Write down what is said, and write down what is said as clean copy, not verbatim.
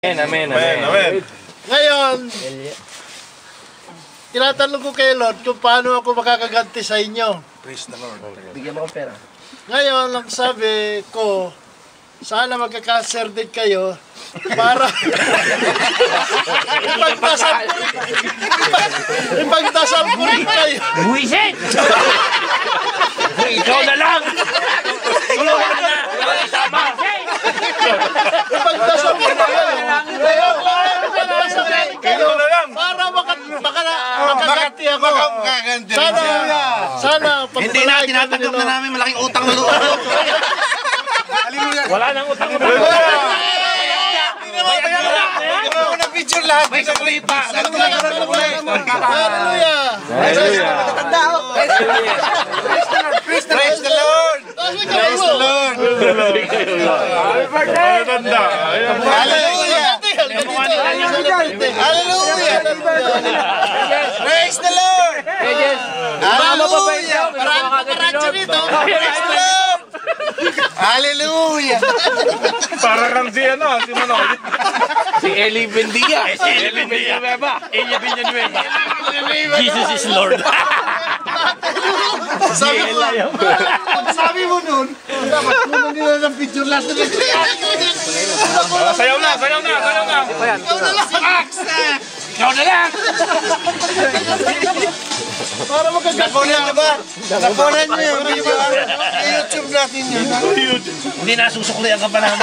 Amen, amen. Ngayon, tinatanong ko kay Lord kung paano ako makakaganti sa inyo. Praise the Lord. Bigyan mo ng pera. Ngayon, ang sabi ko, sana magka-cancer din kayo para ipagtasampurin kayo. Buwisit! Ikaw na lang! Tulungan na! Tama! Ipagtasampurin kayo. Kayo na lang. Para makaganti ako. Makaganti. Sana Hindi na, tinatanggap na namin malaking utang na loob. Wala nang utang na Picture lahat. May kakulit pa. Hallelujah! Praise the Lord. Praise the Lord! Tanda. Hallelujah. Hallelujah. Praise the Lord. Hallelujah. Praise the Lord. Hallelujah. Para kang si Manoli. Si Eli Bendia. Si Eli Villanueva. Eli Villanueva. Jesus is Lord. Sabi mo nun, dapat kunan nila ng picture last na Sayaw na. Ikaw na lang! Ikaw na lang! Para magkaganti Nakunan nyo ba? Nakunan nyo yung video. I-YouTube natin yun. Hindi nasusuklihan ka pa namin.